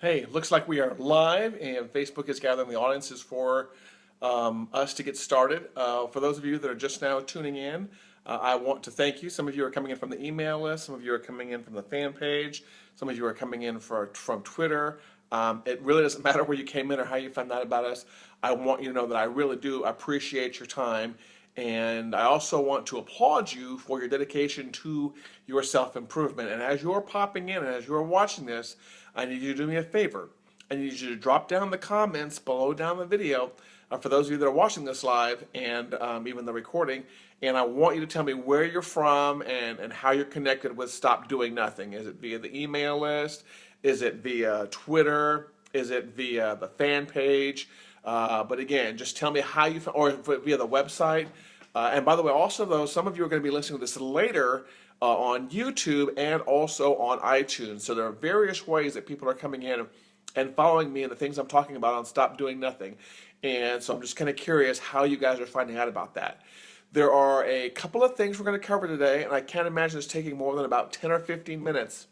Hey, looks like we are live and Facebook is gathering the audiences for us to get started. For those of you that are just now tuning in, I want to thank you. Some of you are coming in from the email list, some of you are coming in from the fan page, some of you are coming in from Twitter. It really doesn't matter where you came in or how you found out about us. I want you to know that I really do appreciate your time. And I also want to applaud you for your dedication to your self-improvement. And as you're popping in and as you're watching this, I need you to do me a favor. I need you to drop down the comments below down the video for those of you that are watching this live and even the recording. And I want you to tell me where you're from and how you're connected with Stop Doing Nothing. Is it via the email list? Is it via Twitter? Is it via the fan page? But again, just tell me how you, or via the website. And by the way, also though, some of you are going to be listening to this later on YouTube and also on iTunes. So there are various ways that people are coming in and following me and the things I'm talking about on Stop Doing Nothing. And so I'm just kind of curious how you guys are finding out about that. There are a couple of things we're going to cover today, and I can't imagine it's taking more than about 10 or 15 minutes.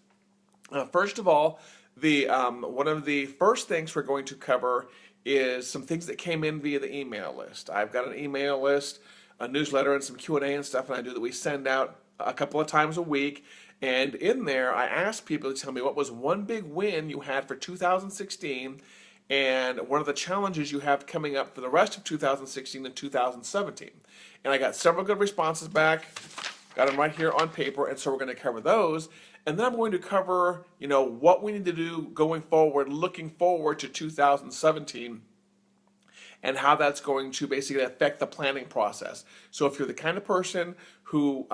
First of all, one of the first things we're going to cover is some things that came in via the email list. I've got an email list, a newsletter, and some Q&A and stuff, and I do that we send out a couple of times a week. And in there, I asked people to tell me what was one big win you had for 2016 and one of the challenges you have coming up for the rest of 2016 and 2017. And I got several good responses back, got them right here on paper, and so we're going to cover those. And then I'm going to cover, what we need to do going forward, looking forward to 2017, and how that's going to basically affect the planning process. So if you're the kind of person who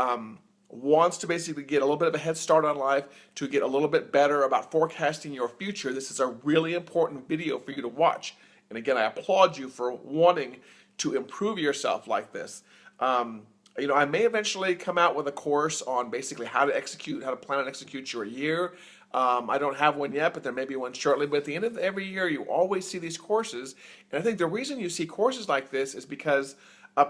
wants to basically get a little bit of a head start on life, to get a little bit better about forecasting your future, this is a really important video for you to watch. And again, I applaud you for wanting to improve yourself like this. I may eventually come out with a course on basically how to plan and execute your year. I don't have one yet, but there may be one shortly. But at the end of every year, you always see these courses. And I think the reason you see courses like this is because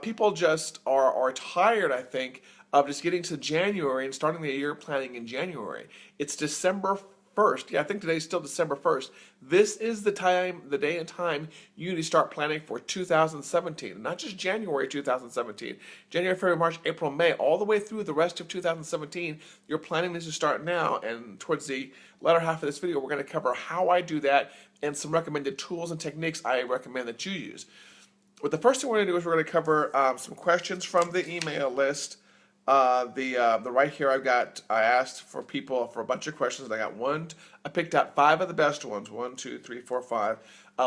people just are tired, I think, of just getting to January and starting the year planning in January. It's December 1st. Yeah, I think today's still December 1st. This is the day and time you need to start planning for 2017. Not just January 2017. January, February, March, April, May, all the way through the rest of 2017. Your planning needs to start now. And towards the latter half of this video, we're going to cover how I do that and some recommended tools and techniques I recommend that you use. But the first thing we're going to do is we're going to cover some questions from the email list. The right here I asked for people for a bunch of questions. I picked out 5 of the best ones. 1, 2, 3, 4, 5.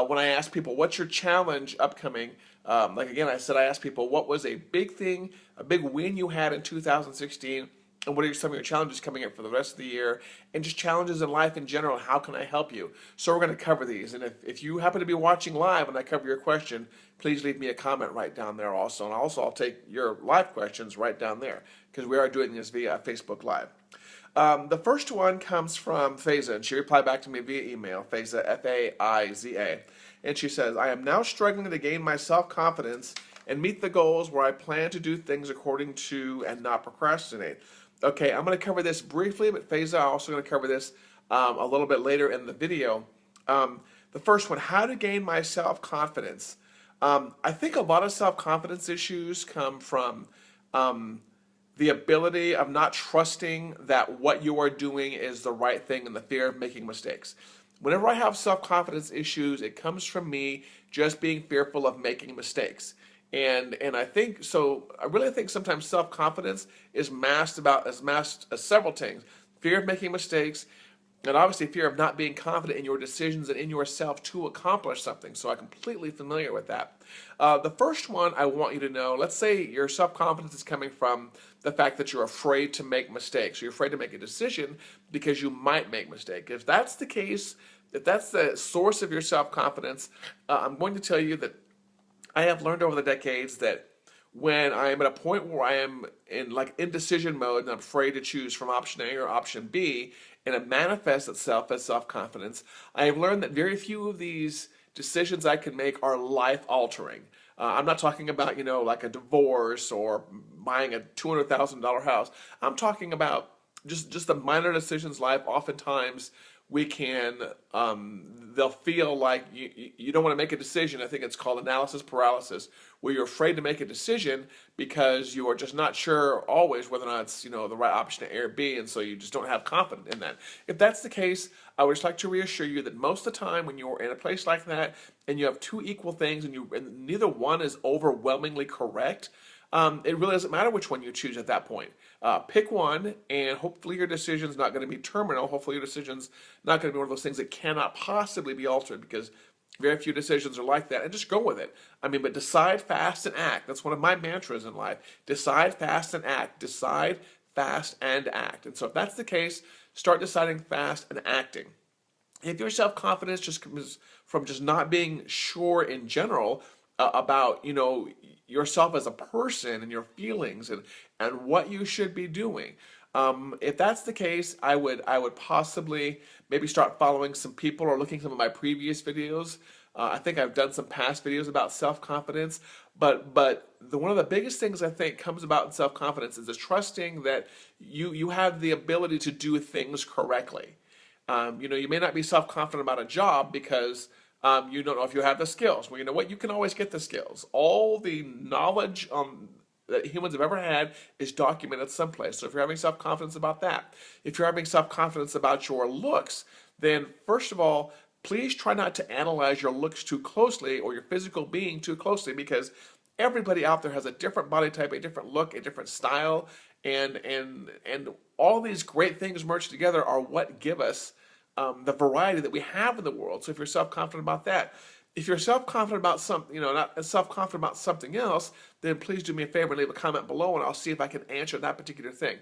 When I asked people, what's your challenge upcoming? I asked people, what was a big thing, a big win you had in 2016? And what are some of your challenges coming up for the rest of the year? And just challenges in life in general, how can I help you? So we're going to cover these. And if you happen to be watching live and I cover your question, please leave me a comment right down there also. And also I'll take your live questions right down there because we are doing this via Facebook Live. The first one comes from Faiza, and she replied back to me via email, Faiza, F-A-I-Z-A. And she says, I am now struggling to gain my self-confidence and meet the goals where I plan to do things according to and not procrastinate. Okay, I'm going to cover this briefly, but Faiza, I'm also going to cover this a little bit later in the video. The first one, how to gain my self-confidence. I think a lot of self-confidence issues come from the ability of not trusting that what you are doing is the right thing and the fear of making mistakes. Whenever I have self-confidence issues, it comes from me just being fearful of making mistakes. And I really think sometimes self-confidence is masked as several things. Fear of making mistakes, and obviously fear of not being confident in your decisions and in yourself to accomplish something. So I'm completely familiar with that. The first one I want you to know, let's say your self-confidence is coming from the fact that you're afraid to make mistakes. You're afraid to make a decision because you might make a mistake. If that's the case, if that's the source of your self-confidence, I'm going to tell you that I have learned over the decades that when I am at a point where I am in indecision mode and I'm afraid to choose from option A or option B, and it manifests itself as self-confidence, I have learned that very few of these decisions I can make are life-altering. I'm not talking about, like a divorce or buying a $200,000 house. I'm talking about just the minor decisions in life, oftentimes we can they'll feel like you don't want to make a decision. I think it's called analysis paralysis, where you're afraid to make a decision because you are just not sure always whether or not it's the right option A or B, and so you just don't have confidence in that. If that's the case, I would just like to reassure you that most of the time when you're in a place like that and you have two equal things and neither one is overwhelmingly correct, it really doesn't matter which one you choose at that point. Pick one, and hopefully your decision's not going to be terminal. Hopefully your decision's not going to be one of those things that cannot possibly be altered, because very few decisions are like that. And just go with it. I mean, but decide fast and act. That's one of my mantras in life. Decide fast and act. Decide fast and act. And so if that's the case, start deciding fast and acting. If your self-confidence just comes from just not being sure in general about yourself as a person and your feelings and what you should be doing, if that's the case, I would possibly maybe start following some people or looking at some of my previous videos. I think I've done some past videos about self-confidence, but one of the biggest things I think comes about in self-confidence is the trusting that you have the ability to do things correctly. You may not be self-confident about a job because you don't know if you have the skills. Well, you know what? You can always get the skills. All the knowledge that humans have ever had is documented someplace. So if you're having self-confidence about that, if you're having self-confidence about your looks, then first of all, please try not to analyze your looks too closely or your physical being too closely, because everybody out there has a different body type, a different look, a different style, and all these great things merged together are what give us the variety that we have in the world. So if you're self-confident about that, if you're self-confident about something, not self-confident about something else, then please do me a favor and leave a comment below, and I'll see if I can answer that particular thing.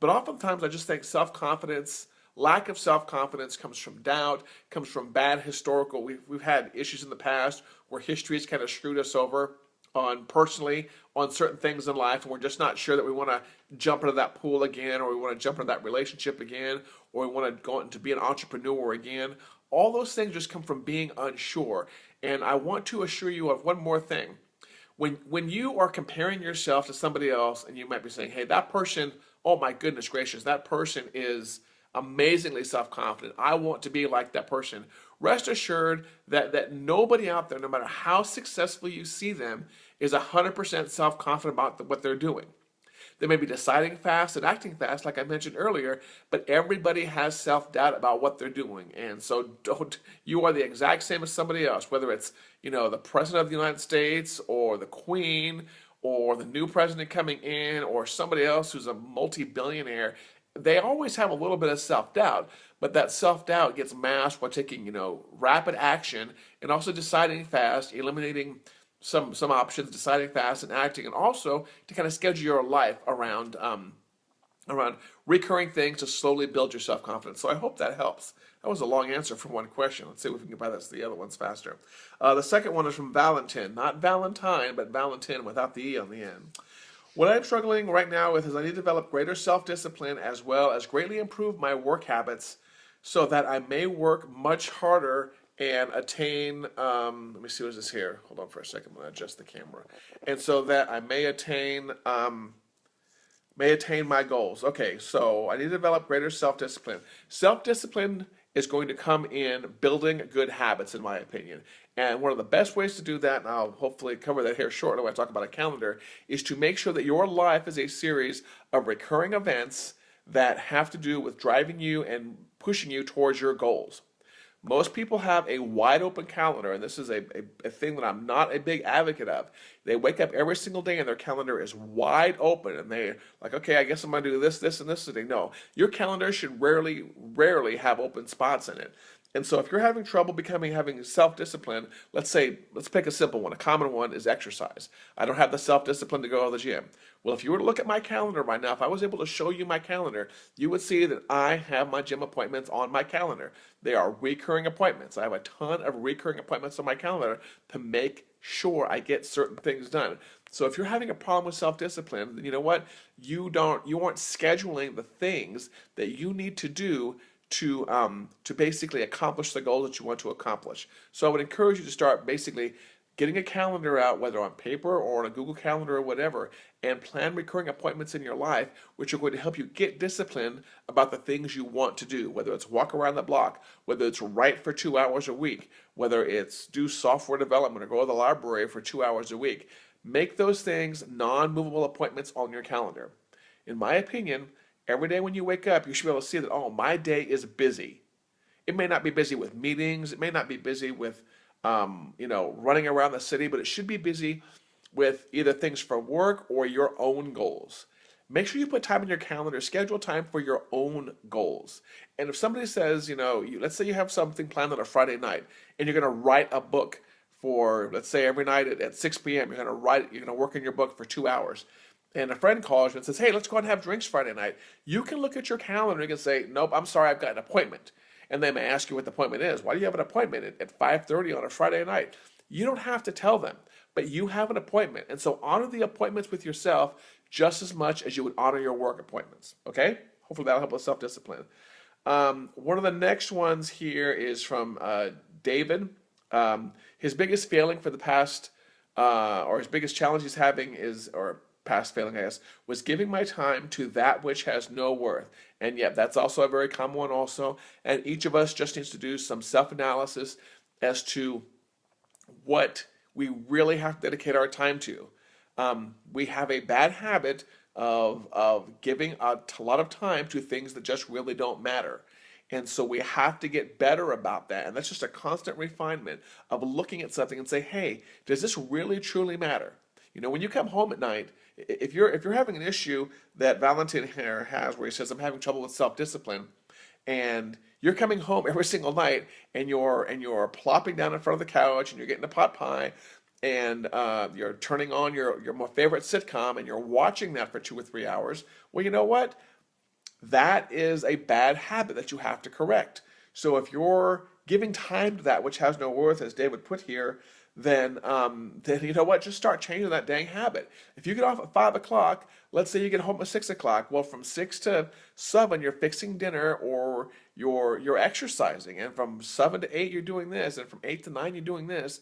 But oftentimes I just think self-confidence, lack of self-confidence comes from doubt, comes from bad historical. We've had issues in the past where history has kind of screwed us over personally on certain things in life, and we're just not sure that we want to jump into that pool again, or we want to jump into that relationship again, or we want to go into be an entrepreneur again. All those things just come from being unsure. And I want to assure you of one more thing. When you are comparing yourself to somebody else, and you might be saying, hey, that person, oh my goodness gracious, that person is amazingly self-confident. I want to be like that person. Rest assured that nobody out there, no matter how successful you see them, is 100% self-confident about what they're doing. They may be deciding fast and acting fast, like I mentioned earlier, but everybody has self-doubt about what they're doing. And so you are the exact same as somebody else, whether it's, the President of the United States or the Queen or the new president coming in or somebody else who's a multi-billionaire. They always have a little bit of self-doubt, but that self-doubt gets masked by taking, rapid action and also deciding fast, eliminating some options, deciding fast and acting, and also to kind of schedule your life around recurring things to slowly build your self-confidence. So I hope that helps. That was a long answer for one question. Let's see if we can get by the other ones faster. The second one is from Valentin, not Valentine, but Valentin without the E on the end. What I'm struggling right now with is I need to develop greater self-discipline as well as greatly improve my work habits so that I may work much harder and attain, let me see, what is this here? Hold on for a second, I'm going to adjust the camera. And so that I may attain my goals. Okay, so I need to develop greater self-discipline. Self-discipline is going to come in building good habits, in my opinion. And one of the best ways to do that, and I'll hopefully cover that here shortly when I talk about a calendar, is to make sure that your life is a series of recurring events that have to do with driving you and pushing you towards your goals. Most people have a wide open calendar, and this is a thing that I'm not a big advocate of. They wake up every single day and their calendar is wide open, and they're like, okay, I guess I'm going to do this, this, and this today. No, your calendar should rarely have open spots in it. And so if you're having trouble having self-discipline, let's pick a simple one. A common one is exercise. I don't have the self-discipline to go to the gym. Well, if you were to look at my calendar right now, if I was able to show you my calendar, you would see that I have my gym appointments on my calendar. They are recurring appointments. I have a ton of recurring appointments on my calendar to make sure I get certain things done. So if you're having a problem with self-discipline, then you know what? You aren't scheduling the things that you need to do to basically accomplish the goals that you want to accomplish. So I would encourage you to start basically getting a calendar out, whether on paper or on a Google Calendar or whatever, and plan recurring appointments in your life, which are going to help you get disciplined about the things you want to do, whether it's walk around the block, whether it's write for 2 hours a week, whether it's do software development or go to the library for 2 hours a week. Make those things non-movable appointments on your calendar. In my opinion, every day when you wake up, you should be able to see that, oh, my day is busy. It may not be busy with meetings. It may not be busy with, running around the city, but it should be busy with either things for work or your own goals. Make sure you put time in your calendar. Schedule time for your own goals. And if somebody says, let's say you have something planned on a Friday night, and you're going to write a book for, let's say, every night at 6 p.m. You're going to work in your book for 2 hours. And a friend calls you and says, hey, let's go out and have drinks Friday night. You can look at your calendar and you can say, nope, I'm sorry, I've got an appointment. And they may ask you what the appointment is. Why do you have an appointment at 5:30 on a Friday night? You don't have to tell them, but you have an appointment. And so honor the appointments with yourself just as much as you would honor your work appointments. Okay? Hopefully that'll help with self-discipline. One of the next ones here is from David. His biggest failing for the past, or his biggest challenge he's having or past failing, I guess, was giving my time to that which has no worth. And yet, that's also a very common one also. And each of us just needs to do some self-analysis as to what we really have to dedicate our time to. We have a bad habit of giving a lot of time to things that just really don't matter. And so we have to get better about that. And that's just a constant refinement of looking at something and say, hey, does this really truly matter? When you come home at night, if you're having an issue that Valentin here has where he says, I'm having trouble with self-discipline, and you're coming home every single night and you're plopping down in front of the couch and you're getting a pot pie and you're turning on your favorite sitcom and you're watching that for 2 or 3 hours, well, you know what? That is a bad habit that you have to correct. So if you're giving time to that which has no worth, as David put here, then you know what? Just start changing that dang habit. If you get off at 5 o'clock, let's say you get home at 6 o'clock. Well, from 6 to 7, you're fixing dinner or you're exercising, and from 7 to 8, you're doing this, and from 8 to 9, you're doing this.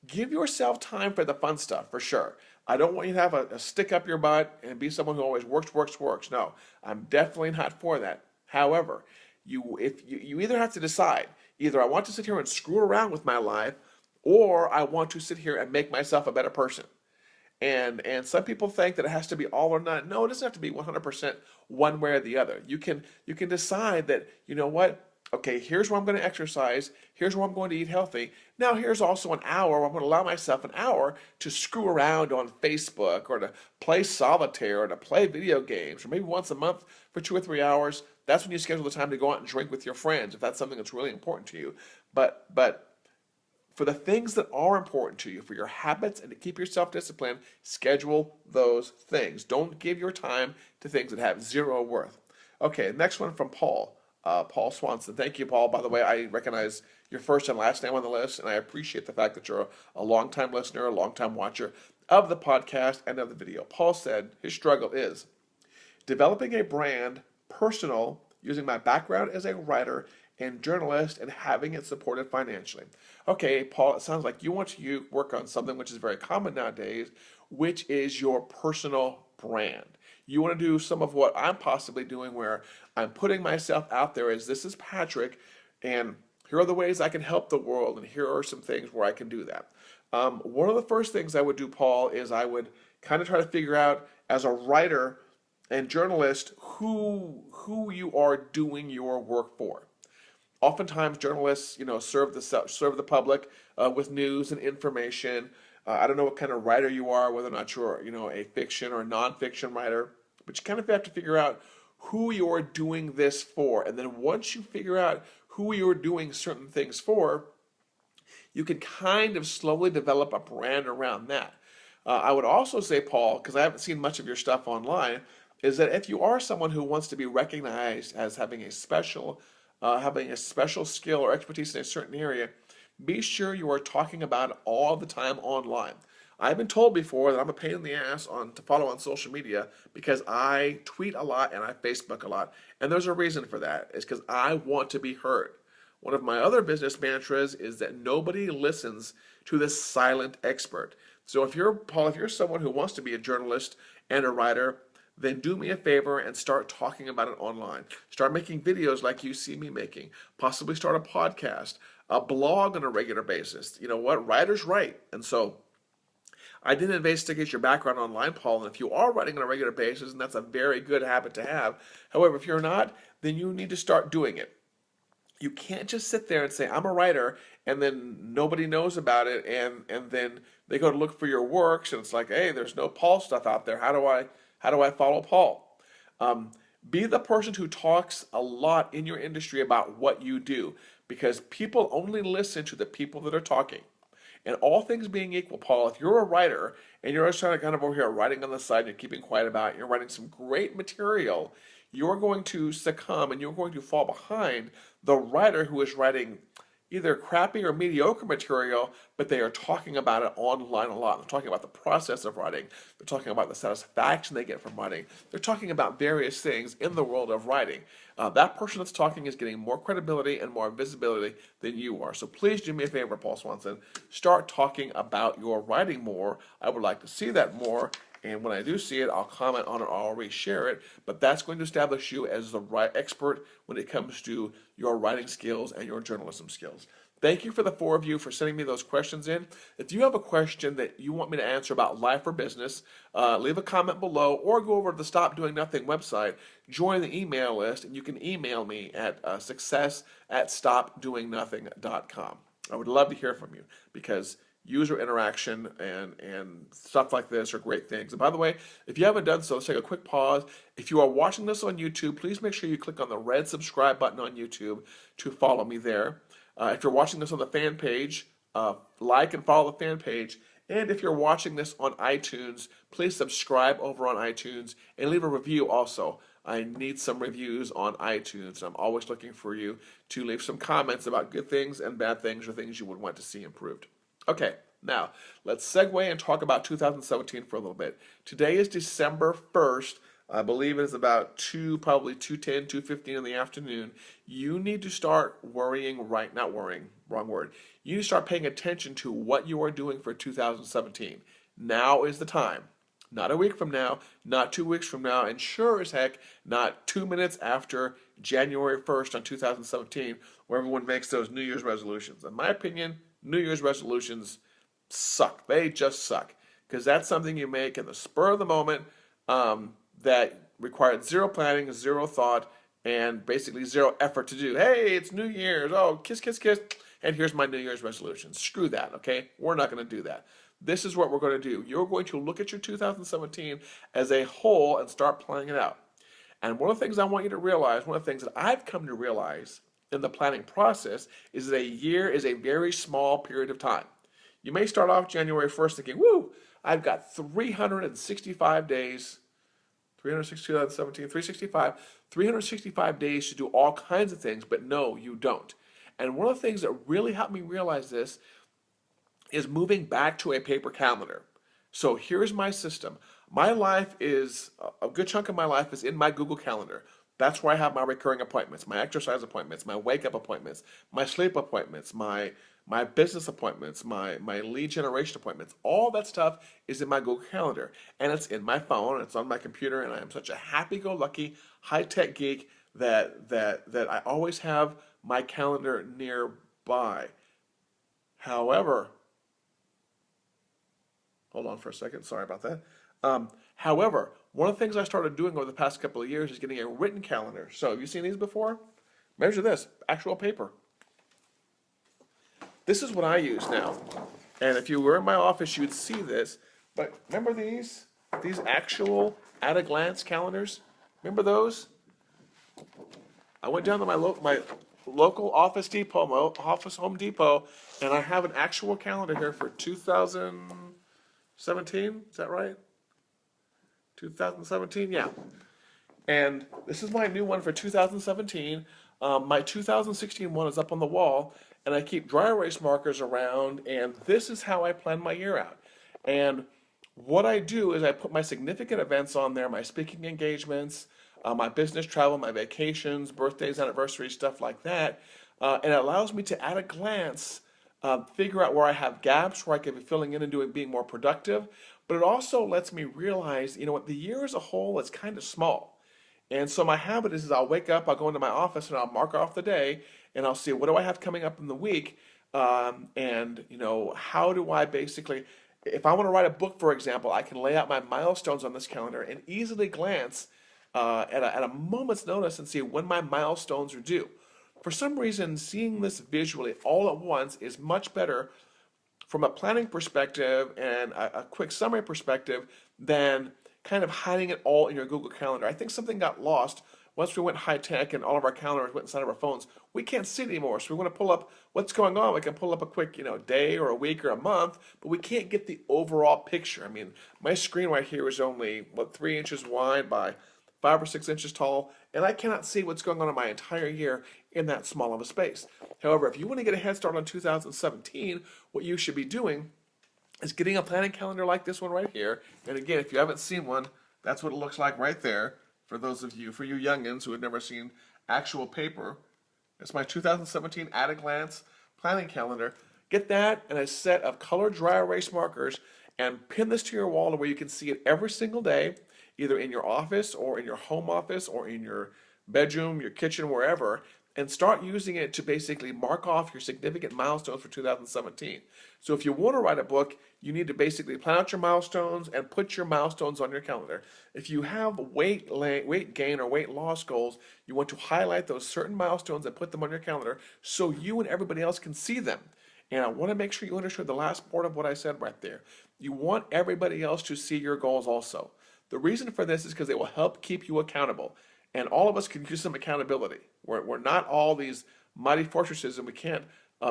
Give yourself time for the fun stuff, for sure. I don't want you to have a stick up your butt and be someone who always works. No, I'm definitely not for that. However, you either have to decide, either I want to sit here and screw around with my life, or I want to sit here and make myself a better person. And some people think that it has to be all or none. No, it doesn't have to be 100% one way or the other. You can decide that, you know what? Okay, here's where I'm going to exercise. Here's where I'm going to eat healthy. Now here's also an hour where I'm going to allow myself an hour to screw around on Facebook or to play solitaire or to play video games, or maybe once a month for 2 or 3 hours. That's when you schedule the time to go out and drink with your friends if that's something that's really important to you. But for the things that are important to you, for your habits and to keep your self-discipline, schedule those things. Don't give your time to things that have zero worth. Okay, next one from Paul. Paul Swanson. Thank you, Paul. By the way, I recognize your first and last name on the list, and I appreciate the fact that you're a longtime listener, a longtime watcher of the podcast and of the video. Paul said his struggle is developing a brand, personal, using my background as a writer and journalist, and having it supported financially. Okay, Paul, it sounds like you want to work on something which is very common nowadays, which is your personal brand. You want to do some of what I'm possibly doing, where I'm putting myself out there as this is Patrick, and here are the ways I can help the world, and here are some things where I can do that. One of the first things I would do, Paul, is I would kind of try to figure out as a writer and journalist who you are doing your work for. Oftentimes, journalists, serve the public with news and information. I don't know what kind of writer you are, whether or not you're, a fiction or a nonfiction writer, but you kind of have to figure out who you're doing this for. And then once you figure out who you're doing certain things for, you can kind of slowly develop a brand around that. I would also say, Paul, because I haven't seen much of your stuff online, is that if you are someone who wants to be recognized as having a special skill or expertise in a certain area, be sure you are talking about it all the time online. I've been told before that I'm a pain in the ass to follow on social media because I tweet a lot and I Facebook a lot. And there's a reason for that. It's because I want to be heard. One of my other business mantras is that nobody listens to the silent expert. So if you're, Paul, if you're someone who wants to be a journalist and a writer, then do me a favor and start talking about it online. Start making videos like you see me making. Possibly start a podcast, a blog on a regular basis. You know what? Writers write. And so I didn't investigate your background online, Paul, and if you are writing on a regular basis, and that's a very good habit to have. However, if you're not, then you need to start doing it. You can't just sit there and say, I'm a writer, and then nobody knows about it, and then they go to look for your works, and it's like, hey, there's no Paul stuff out there. How do I follow Paul? Be the person who talks a lot in your industry about what you do, because people only listen to the people that are talking. And all things being equal, Paul, if you're a writer and you're just kind of over here writing on the side and you're keeping quiet about it, you're writing some great material, you're going to succumb and you're going to fall behind the writer who is writing either crappy or mediocre material, but they are talking about it online a lot. They're talking about the process of writing. They're talking about the satisfaction they get from writing. They're talking about various things in the world of writing. That person that's talking is getting more credibility and more visibility than you are. So please do me a favor, Paul Swanson. Start talking about your writing more. I would like to see that more. And when I do see it, I'll comment on it or I'll reshare it. But that's going to establish you as the right expert when it comes to your writing skills and your journalism skills. Thank you for the four of you for sending me those questions in. If you have a question that you want me to answer about life or business, leave a comment below or go over to the Stop Doing Nothing website, join the email list, and you can email me at success@stopdoingnothing.com. I would love to hear from you because user interaction and stuff like this are great things. And by the way, if you haven't done so, let's take a quick pause. If you are watching this on YouTube, please make sure you click on the red subscribe button on YouTube to follow me there. If you're watching this on the fan page, like and follow the fan page. And if you're watching this on iTunes, please subscribe over on iTunes and leave a review also. I need some reviews on iTunes. I'm always looking for you to leave some comments about good things and bad things or things you would want to see improved. Okay, now let's segue and talk about 2017 for a little bit. Today is December 1st. I believe it is about probably 2:10, 2:15 in the afternoon. You need to start worrying not worrying, wrong word. You need to start paying attention to what you are doing for 2017. Now is the time. Not a week from now, not 2 weeks from now, and sure as heck, not 2 minutes after January 1st on 2017, where everyone makes those New Year's resolutions. In my opinion, New Year's resolutions suck. They just suck. Because that's something you make in the spur of the moment that required zero planning, zero thought, and basically zero effort to do. Hey, it's New Year's. Oh, kiss, kiss, kiss. And here's my New Year's resolution. Screw that, okay? We're not going to do that. This is what we're going to do. You're going to look at your 2017 as a whole and start planning it out. And one of the things I want you to realize, one of the things that I've come to realize in the planning process is that a year is a very small period of time. You may start off January 1st thinking, woo, I've got 365 days, 365 days to do all kinds of things, but no, you don't. And one of the things that really helped me realize this is moving back to a paper calendar. So here's my system. My life is, a good chunk of my life is in my Google Calendar. That's where I have my recurring appointments, my exercise appointments, my wake-up appointments, my sleep appointments, my business appointments, my lead generation appointments. All that stuff is in my Google Calendar. And it's in my phone, it's on my computer, and I am such a happy-go-lucky, high-tech geek that I always have my calendar nearby. However, hold on for a second, sorry about that. However, one of the things I started doing over the past couple of years is getting a written calendar. So have you seen these before? Measure this, actual paper. This is what I use now. And if you were in my office, you'd see this. But remember these actual at-a-glance calendars? Remember those? I went down to my local Office Home Depot, and I have an actual calendar here for 2017. Is that right? 2017, yeah. And this is my new one for 2017. My 2016 one is up on the wall, and I keep dry erase markers around, and this is how I plan my year out. And what I do is I put my significant events on there, my speaking engagements, my business travel, my vacations, birthdays, anniversaries, stuff like that. and it allows me to, at a glance, figure out where I have gaps, where I can be filling in and being more productive. But it also lets me realize, you know what, the year as a whole is kind of small. And so my habit is I'll wake up, I'll go into my office, and I'll mark off the day, and I'll see what do I have coming up in the week, and how do I basically, if I want to write a book, for example, I can lay out my milestones on this calendar and easily glance at a moment's notice and see when my milestones are due. For some reason, seeing this visually all at once is much better from a planning perspective and a quick summary perspective than kind of hiding it all in your Google Calendar. I think something got lost once we went high tech and all of our calendars went inside of our phones. We can't see it anymore, so we want to pull up what's going on. We can pull up a quick, day or a week or a month, but we can't get the overall picture. I mean, my screen right here is only 3 inches wide by 5 or 6 inches tall, and I cannot see what's going on in my entire year in that small of a space. However, if you want to get a head start on 2017, what you should be doing is getting a planning calendar like this one right here. And again, if you haven't seen one, that's what it looks like right there. For you youngins who have never seen actual paper, it's my 2017 at a glance planning calendar. Get that and a set of colored dry erase markers and pin this to your wall to where you can see it every single day, either in your office or in your home office or in your bedroom, your kitchen, wherever, and start using it to basically mark off your significant milestones for 2017. So if you want to write a book, you need to basically plan out your milestones and put your milestones on your calendar. If you have weight gain or weight loss goals, you want to highlight those certain milestones and put them on your calendar so you and everybody else can see them. And I want to make sure you understood the last part of what I said right there. You want everybody else to see your goals also. The reason for this is because it will help keep you accountable. And all of us can use some accountability. We're not all these mighty fortresses, and we can't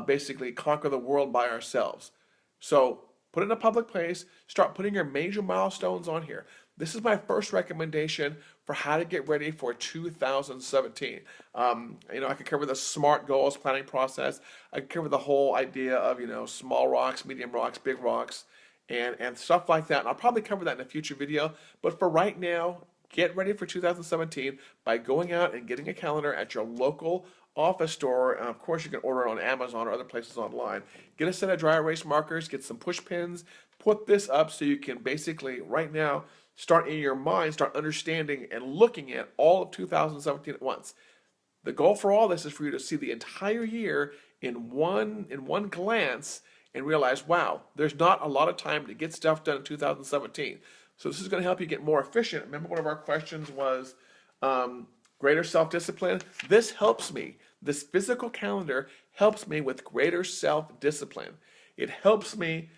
basically conquer the world by ourselves. So put it in a public place. Start putting your major milestones on here. This is my first recommendation for how to get ready for 2017. I could cover the SMART goals planning process. I could cover the whole idea of small rocks, medium rocks, big rocks, and stuff like that. And I'll probably cover that in a future video. But for right now, get ready for 2017 by going out and getting a calendar at your local office store. And of course, you can order it on Amazon or other places online. Get a set of dry erase markers, get some push pins, put this up so you can basically right now start in your mind, start understanding and looking at all of 2017 at once. The goal for all this is for you to see the entire year in one glance and realize, wow, there's not a lot of time to get stuff done in 2017. So this is going to help you get more efficient. Remember, one of our questions was greater self-discipline. This helps me. This physical calendar helps me with greater self-discipline. It helps me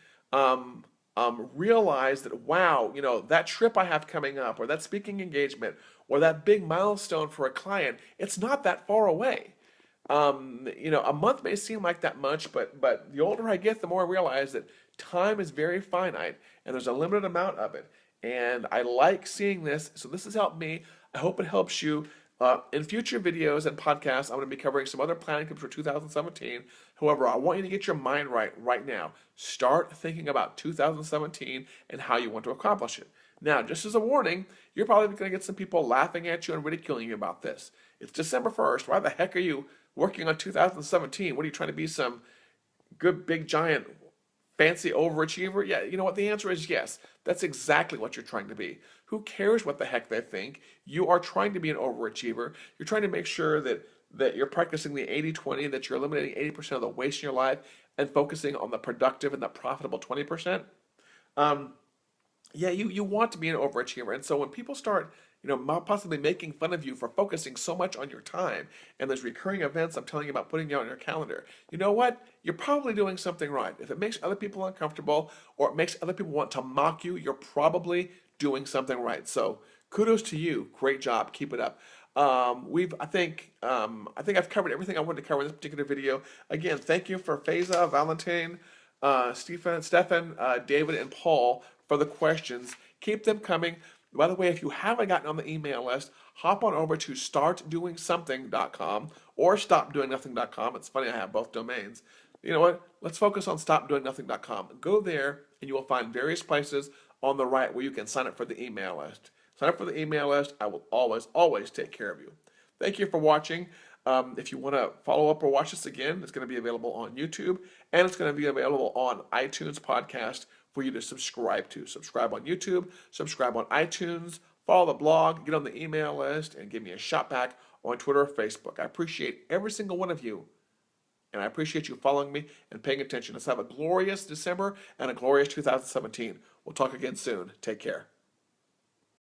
realize that, wow, that trip I have coming up, or that speaking engagement, or that big milestone for a client, it's not that far away. A month may seem like that much, but the older I get, the more I realize that time is very finite, and there's a limited amount of it. And I like seeing this, so this has helped me. I hope it helps you. In future videos and podcasts, I'm going to be covering some other planning tips for 2017. However, I want you to get your mind right now. Start thinking about 2017 and how you want to accomplish it. Now, just as a warning, you're probably going to get some people laughing at you and ridiculing you about this. It's December 1st. Why the heck are you working on 2017? What are you trying to be, some good, big, giant, fancy overachiever? Yeah, you know what? The answer is yes. That's exactly what you're trying to be. Who cares what the heck they think? You are trying to be an overachiever. You're trying to make sure that you're practicing the 80-20, that you're eliminating 80% of the waste in your life and focusing on the productive and the profitable 20%. You want to be an overachiever. And so when people start possibly making fun of you for focusing so much on your time and those recurring events I'm telling you about putting you on your calendar, you know what? You're probably doing something right. If it makes other people uncomfortable or it makes other people want to mock you, you're probably doing something right. So kudos to you. Great job. Keep it up. I think I've covered everything I wanted to cover in this particular video. Again, thank you for Faiza, Valentine, Stefan, David, and Paul for the questions. Keep them coming. By the way, if you haven't gotten on the email list, hop on over to startdoingsomething.com or stopdoingnothing.com. It's funny, I have both domains. You know what? Let's focus on stopdoingnothing.com. Go there and you will find various places on the right where you can sign up for the email list. Sign up for the email list. I will always take care of you. Thank you for watching. If you want to follow up or watch this again, it's going to be available on YouTube, and it's going to be available on iTunes podcast for you to subscribe to. Subscribe on YouTube, subscribe on iTunes, follow the blog, get on the email list, and give me a shout back on Twitter or Facebook. I appreciate every single one of you, and I appreciate you following me and paying attention. Let's have a glorious December and a glorious 2017. We'll talk again soon. Take care.